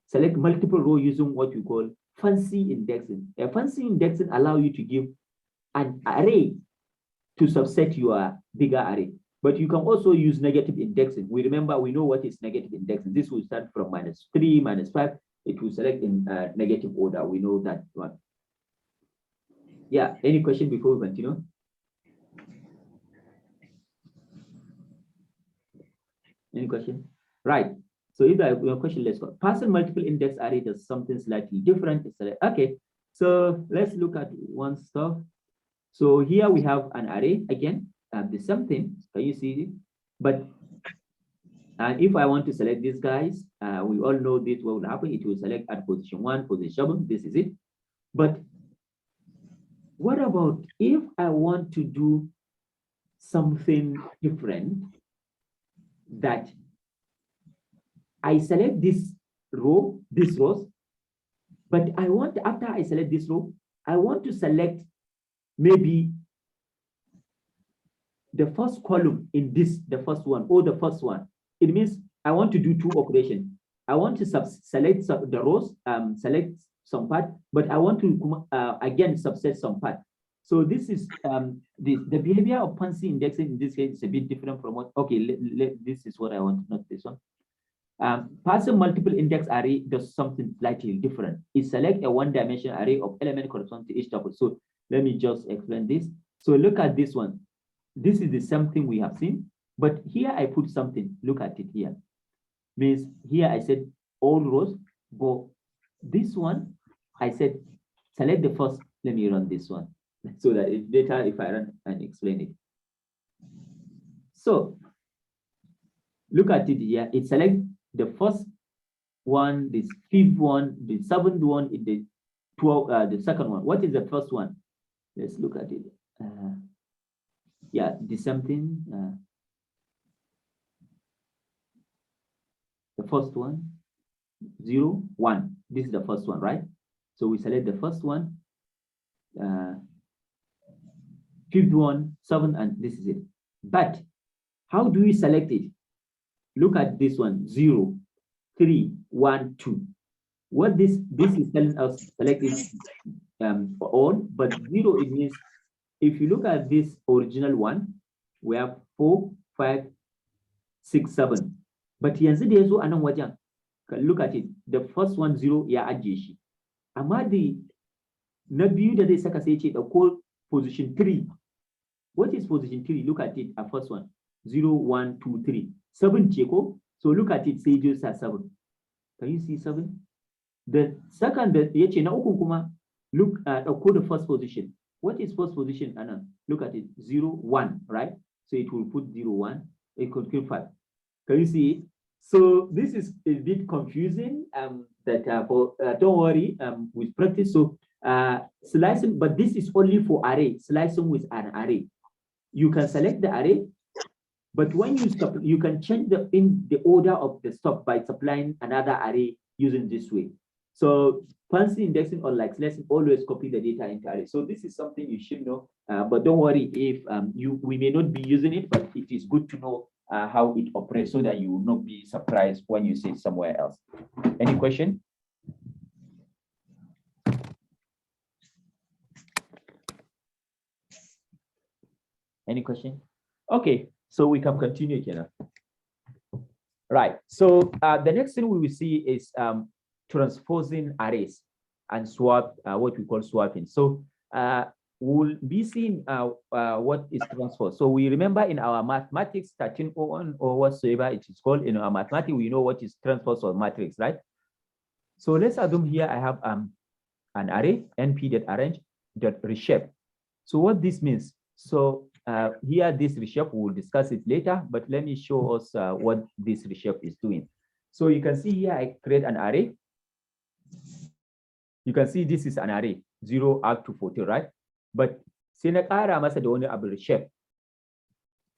Speaker 1: select multiple row using what you call fancy indexing. A fancy indexing allow you to give an array to subset your bigger array. But you can also use negative indexing. We know what is negative indexing. This will start from -3, -5. It will select in negative order. We know that one. Yeah, any question before we continue? Any question? Right. So if I have a question, let's go. Parsing multiple index array does something slightly different. Okay, so let's look at one stuff. So here we have an array again, the same thing. Can you see it? But if I want to select these guys, we all know this what will happen. It will select at position 1, position 7. This is it. But what about if I want to do something different, that I select this row, this rows, but I want, after I select this row, I want to select maybe the first column in this, the first one, or the first one. It means I want to do 2 operations. I want to select the rows, select some part, but I want to again subset some part. So this is the behavior of fancy indexing in this case is a bit different from what, okay, this is what I want, not this one. Parsing multiple index array does something slightly different. It selects a one-dimensional array of elements corresponding to each tuple. So let me just explain this. So look at this one. This is the same thing we have seen, but here I put something. Look at it here. Means here I said all rows, but this one I said select the first. Let me run this one so that it's better if I run and explain it. So look at it here. It selects the first one, this 5th one, the 7th one, in the 12th, the second one. What is the first one? Let's look at it. Yeah, the same thing. The first one, 0, 1. This is the first one, right? So we select the first one. fifth one, 7, and this is it. But how do we select it? Look at this one, 0, 3, 1, 2. What this is telling us, select it on, but 0, it means if you look at this original one, we have 4, 5, 6, 7. But yanzu da yazo anan wajen, look at it. The first one 0 ya ajiye shi. Amma the na biyu da zai saka sai ce dauko position 3. What is position 3? Look at it. At first one 0, 1, 2, 3. 7 ce ko? So look at it. Say just 7. Can you see 7? The second that yace na uku kuma look dauko the first position. What is first position, Anna? Look at it, 0, 1, right? So it will put 0, 1, it could give 5. Can you see it? So this is a bit confusing, don't worry, with practice. So slicing, but this is only for array, slicing with an array. You can select the array, but when you stop, you can change the order of the stop by supplying another array using this way. So fancy indexing or like slicing always copy the data into array. So this is something you should know, but don't worry if we may not be using it, but it is good to know how it operates so that you will not be surprised when you see it somewhere else. Any question? Any question? Okay, so we can continue here. Right, so the next thing we will see is transposing arrays and swap, what we call swapping. So we'll be seeing what is transpose. So we remember in our mathematics 1301 or whatsoever it is called, in our mathematics, we know what is transpose or matrix, right? So let's assume here I have an array, np.arrange.reshape. So what this means, so here this reshape, we'll discuss it later, but let me show us what this reshape is doing. So you can see here I create an array. You can see this is an array, 0 up to 40, right? But sai na ƙara masa da wani abu reshape.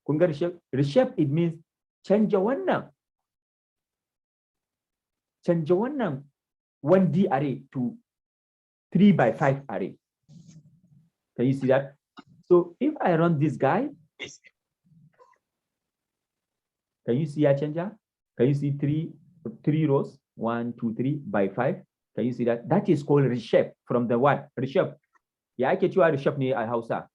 Speaker 1: Kun ga reshape? Reshape, it means canja wannan 1D array to 3 by 5 array. Can you see that? So if I run this guy, can you see a changer? Can you see three rows? 1, 2, 3 by 5. Can you see that? That is called reshape from the what? Reshape. Yeah, I get you a reshape near Hausa.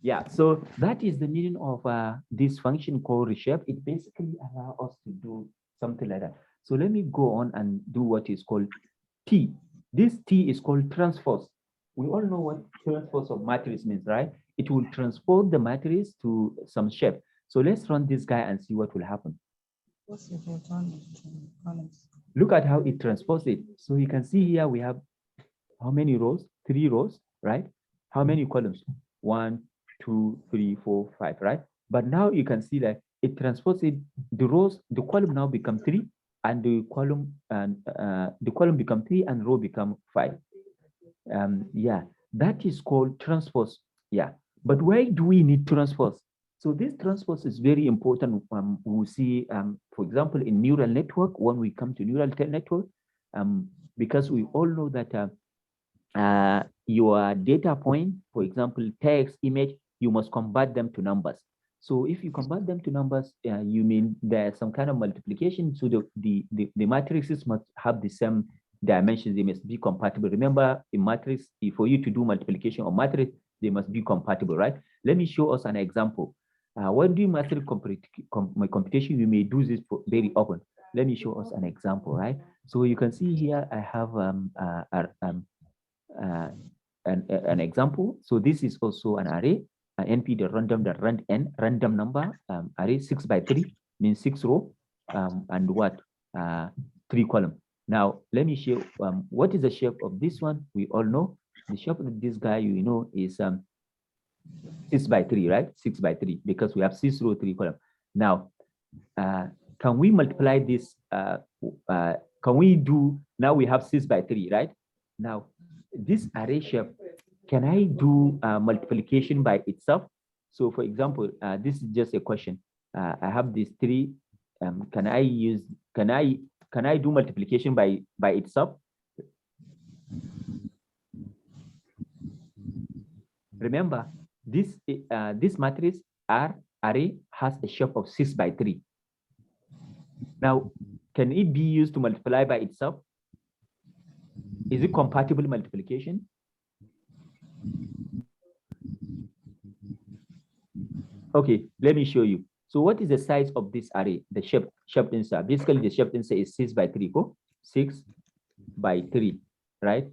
Speaker 1: Yeah, so that is the meaning of this function called reshape. It basically allows us to do something like that. So let me go on and do what is called T. This T is called transpose. We all know what transpose of matrix means, right? It will transpose the matrix to some shape. So let's run this guy and see what will happen. Look at how it transposes it. So you can see here we have how many rows? 3 rows, right? How many columns? 1, 2, 3, 4, 5, right? But now you can see that it transposes the rows, the column now become 3, and the column become 3 and row become 5. Yeah, that is called transpose. Yeah, but why do we need transpose? So this transpose is very important. We'll see, for example, in neural network, when we come to neural network, because we all know that your data point, for example, text, image, you must convert them to numbers. So if you convert them to numbers, you mean there's some kind of multiplication. So the matrices must have the same dimensions. They must be compatible. Remember, in matrix, for you to do multiplication of matrix, they must be compatible, right? Let me show us an example. When doing matrix computation, you may do this very often. Let me show us an example, right? So you can see here, I have an example. So this is also an array, an np random number array 6 by 3 means 6 row and what 3 column. Now let me show what is the shape of this one. We all know the shape of this guy, you know, is 6 by 3, right? 6 by 3 because we have 6 row 3 column. Now can we multiply this? Can we do, now we have 6 by 3, right? Now this array shape, can I do multiplication by itself? So for example, this is just a question. I have these 3. Can I do multiplication by itself? remember this matrix R array has a shape of 6 by 3. Now, can it be used to multiply by itself? Is it compatible multiplication? Okay, let me show you. So what is the size of this array? The shape inside. Basically, the shape inside is 6 by 3. Go 6 by 3, right?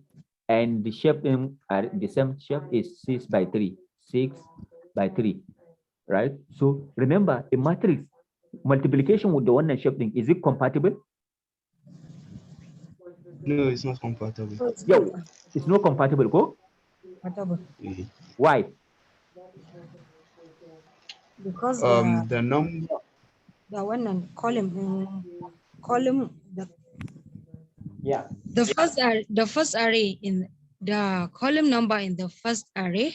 Speaker 1: And the shape in the same shape is 6 by 3. 6 by 3, right? So remember, a matrix multiplication with the one shape thing, is it compatible?
Speaker 2: No, it's not compatible.
Speaker 1: Yo, it's not compatible. Go. Why?
Speaker 3: Because
Speaker 2: The number.
Speaker 3: the one and column
Speaker 1: Yeah.
Speaker 3: the first array in the column number in the first array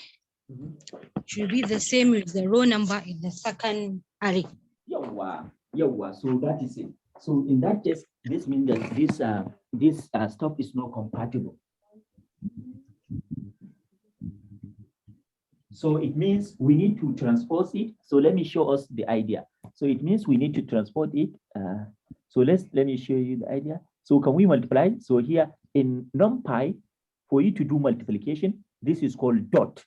Speaker 3: should be the same with the row number in the second array.
Speaker 1: Yawa. So that is it. So in that case, this means that this stuff is not compatible. So it means we need to transpose it. So let me show us the idea. So it means we need to transpose it. So let me show you the idea. So can we multiply? So here in Numpy, for you to do multiplication, this is called dot.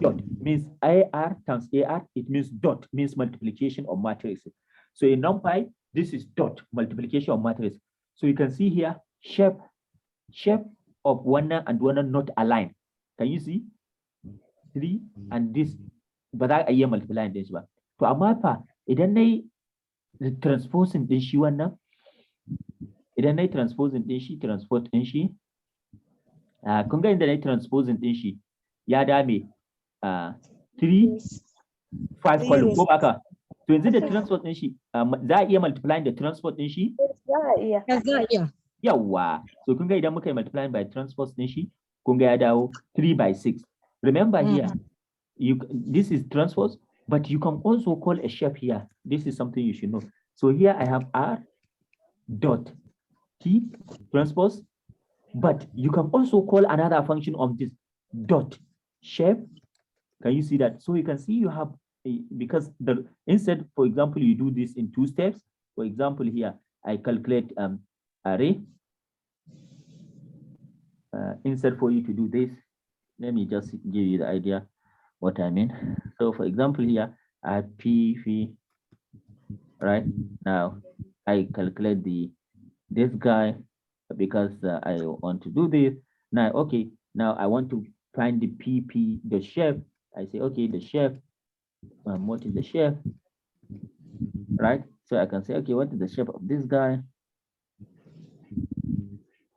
Speaker 1: Dot means AR times AR. It means dot means multiplication of matrices. So in Numpy, this is dot multiplication of matrices. So you can see here shape of one and one not aligned. Can you see? 3 and this, ba za a iya multiply din shi ba. To amma fa idan nayi transposing din shi wannan, idan nayi transposing din shi, transpose din shi, kun ga inda nayi transposing din shi ya dame 3 5 column ko haka. To yanzu da transpose din shi za a iya multiply da transpose din shi?
Speaker 5: Za a iya.
Speaker 1: Yawa. So kun ga idan muka yi multiply by transpose din shi, kun ga ya dawo 3 by 6. Remember here, this is transpose, but you can also call a shape here. This is something you should know. So here I have R dot T transpose, but you can also call another function of this dot shape. Can you see that? So you can see you have because instead, for example, you do this in 2 steps. For example, here I calculate array. Instead for you to do this, let me just give you the idea what I mean. So for example here, I have PV, right? Now I calculate this guy because I want to do this. Now, okay, now I want to find the PP, the shape. I say, okay, the shape, what is the shape, right? So I can say, okay, what is the shape of this guy?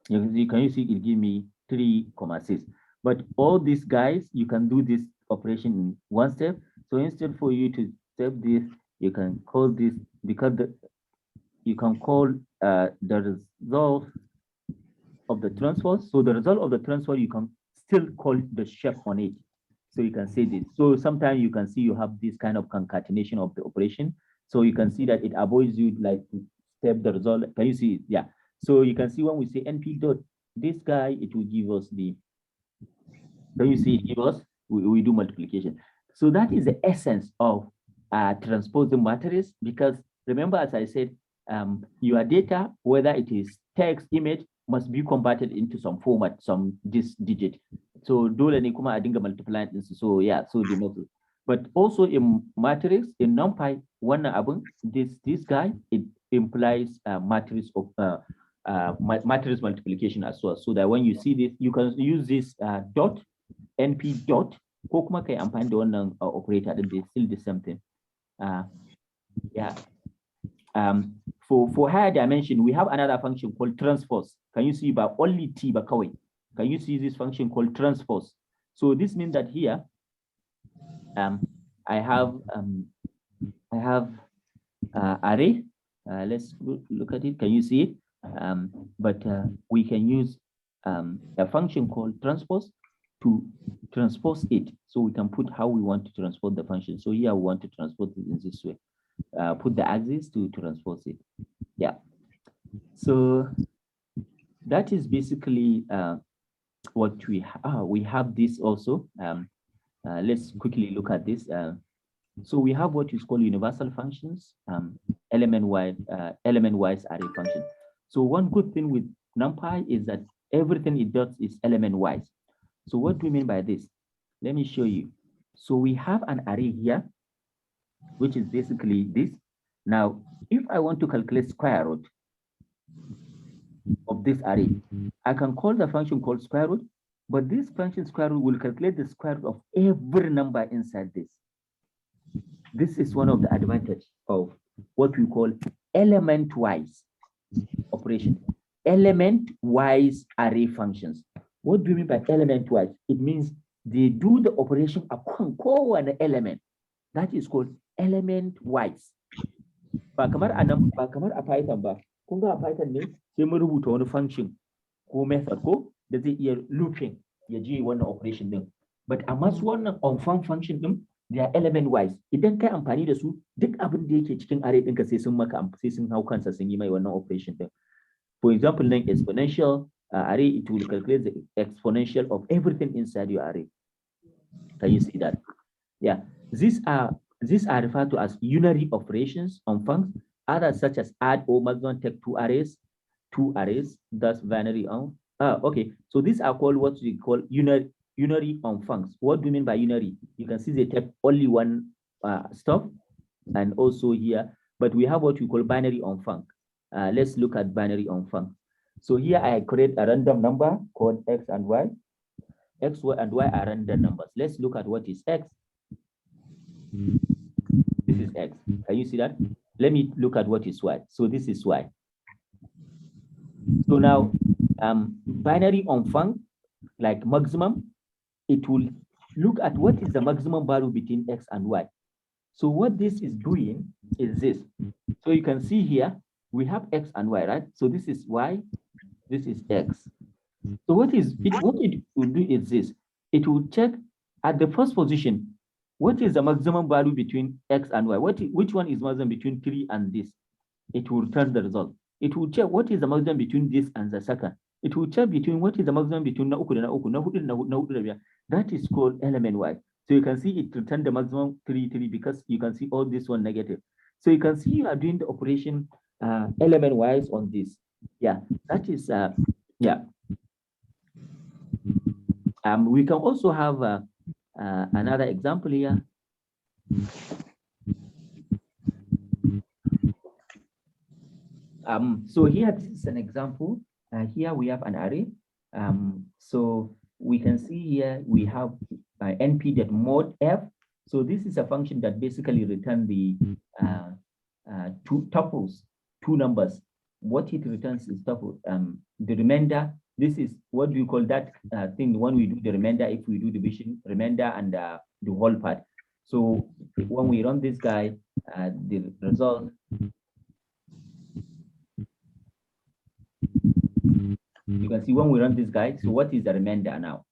Speaker 1: Can you see it give me 3,6. But all these guys, you can do this operation in one step. So instead for you to step this, you can call this, because you can call the result of the transpose. So the result of the transpose, you can still call the shape on it. So you can say this. So sometimes you can see you have this kind of concatenation of the operation. So you can see that it avoids you like to step the result. Can you see it? Yeah. So you can see when we say np dot this guy, it will give us the. Can you see it give us? We do multiplication. So that is the essence of transposing matrices, because remember, as I said, your data, whether it is text, image, must be converted into some format, this digit. So dole ne kuma a dinga multiplying this. So yeah, so the method. But also in matrix, in Numpy, wannan abun, this guy, it implies matrix of matrix multiplication as well. So that when you see this, you can use this dot, np dot, ko kuma kai amfani da wannan operator din, they still the same thing. Yeah. For higher dimension, we have another function called transpose. Can you see by only T by kawai? Can you see this function called transpose? So this means that here, I have array. Let's look at it. Can you see it? But we can use a function called transpose to transpose it. So we can put how we want to transpose the function. So here we want to transpose it in this way. Put the axis to transpose it. Yeah. So that is basically what we have this also. Let's quickly look at this. So we have what is called universal functions, element-wise array function. So one good thing with Numpy is that everything it does is element-wise. So what do we mean by this? Let me show you. So we have an array here, which is basically this. Now, if I want to calculate square root of this array, I can call the function called square root, but this function square root will calculate the square root of every number inside this. This is one of the advantages of what we call element-wise operation. Element-wise array functions. What do you mean by element-wise? It means they do the operation upon an element. That is called element-wise. Ba kamar a Python ba. Kun ga a Python ne sai mun rubuta wani function ko method ko da zai iya looping ya je wannan operation din. But amma su wannan on-farm function din, they are element-wise. Idan kai amfani da su, duk abin da yake cikin array ɗinka sai sun hau kansa sun yi mai wannan operation din. For example, nan exponential array, it will calculate the exponential of everything inside your array. Can you see that? Yeah, these are referred to as unary operations on functions. Others such as add or maximum take two arrays, thus binary on. Okay, so these are called what we call unary on functions. What do you mean by unary? You can see they take only one stuff, and also here, but we have what we call binary on func. Let's look at binary on func. So here I create a random number called x and y. X, y, and y are random numbers. Let's look at what is x. This is x. Can you see that? Let me look at what is y. So this is y. So now, binary on func, like maximum, it will look at what is the maximum value between x and y. So what this is doing is this. So you can see here, we have x and y, right? So this is y, this is x. So what it will do is this. It will check at the first position, what is the maximum value between x and y? Which one is maximum between 3 and this? It will return the result. It will check what is the maximum between this and the second. It will check between what is the maximum between na uku da na uku, na hudu da na hudu da biyar. That is called element-wise. So you can see it returned the maximum 3, 3 because you can see all this one negative. So you can see you are doing the operation element-wise on this. Yeah, that is yeah. We can also have another example here. So here, this is an example. Here we have an array. So we can see here we have np.mod f. So this is a function that basically returns the two tuples, two numbers. What it returns is tuple. The remainder. This is what we call that thing when we do the remainder. If we do division, remainder and the whole part. So when we run this guy, the result. You can see when we run this guy, so what is the remainder now?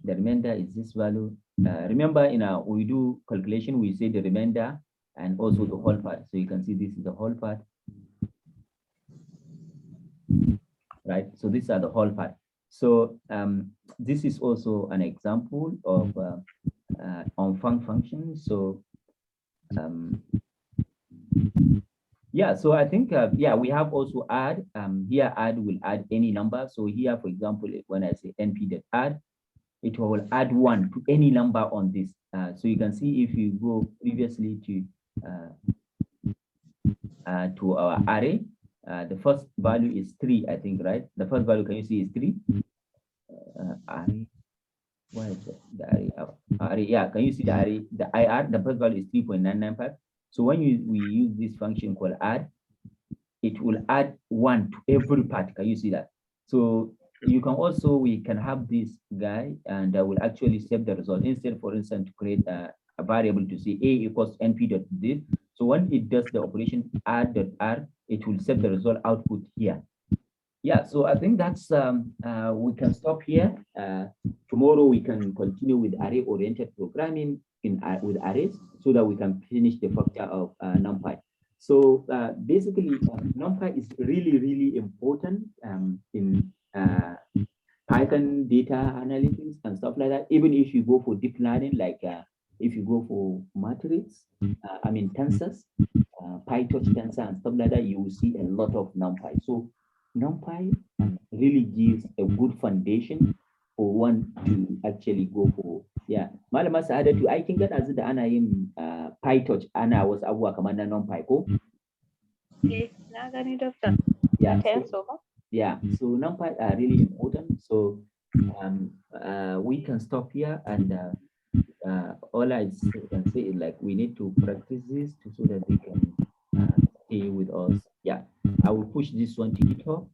Speaker 1: The remainder is this value. Remember, we do calculation, we say the remainder and also the whole part. So you can see this is the whole part. Right, so these are the whole part. So this is also an example of on function. So yeah, so I think yeah, we have also add. Here add will add any number. So here, for example, when I say np.add, it will add 1 to any number on this. So you can see if you go previously to our array, the first value is 3, I think, right? The first value, can you see, is 3? Array, what is it? The array, array, yeah, can you see the array? The IR, the first value is 3.995. So when we use this function called add, it will add 1 to every part. Can you see that? So you can also, we can have this guy and that will actually save the result. Instead, for instance, to create a variable to say a equals np.this. So when it does the operation add.r, it will save the result output here. Yeah, so I think that's, we can stop here. Tomorrow we can continue with array-oriented programming with arrays so that we can finish the factor of Numpy. So basically, Numpy is really, really important in Python data analytics and stuff like that. Even if you go for deep learning, like if you go for matrix, tensors, PyTorch tensor and stuff like that, you will see a lot of NumPy. So NumPy really gives a good foundation for one to actually go for. Yeah, Malama Sa'adatu, I think that as the ana yin PyTorch ana wasu abubuwa kamar na NumPy ko?
Speaker 5: Na gani doctor.
Speaker 1: Yeah.
Speaker 5: So,
Speaker 1: yeah, so NumPy are really important. So we can stop here, and all I can say is like we need to practice this so that they can stay with us. Yeah, I will push this one to GitHub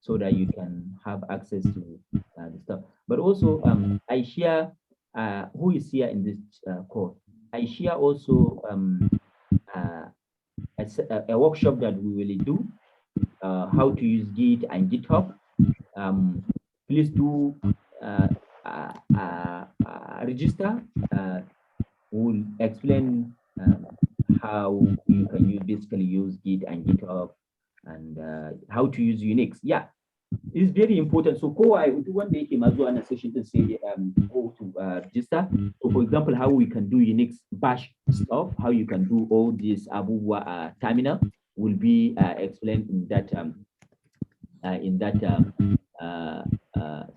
Speaker 1: so that you can have access to the stuff. But also, I share who is here in this course. I share also a workshop that we will do. How to use Git and GitHub. Please do register. We'll explain how you can basically use Git and GitHub and how to use Unix. Yeah, it's very important. So I do one day in a session to say go to register. So for example, how we can do Unix bash stuff, how you can do all this Abuwa terminal will be explained in that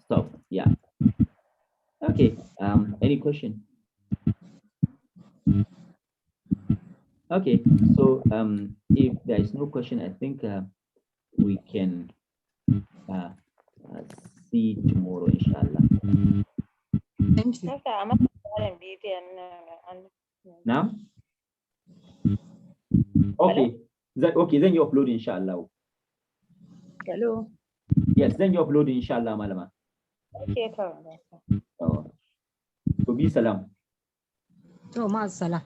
Speaker 1: stuff. Yeah. Okay. Any question? Okay. So if there is no question, I think we can see tomorrow, inshallah.
Speaker 3: Thank you.
Speaker 1: Now? Okay. Okay, then you upload, inshallah.
Speaker 5: Hello.
Speaker 1: Yes, then you upload, inshallah, Malama.
Speaker 5: Okay,
Speaker 1: So be salam.
Speaker 3: Oh, ma salam.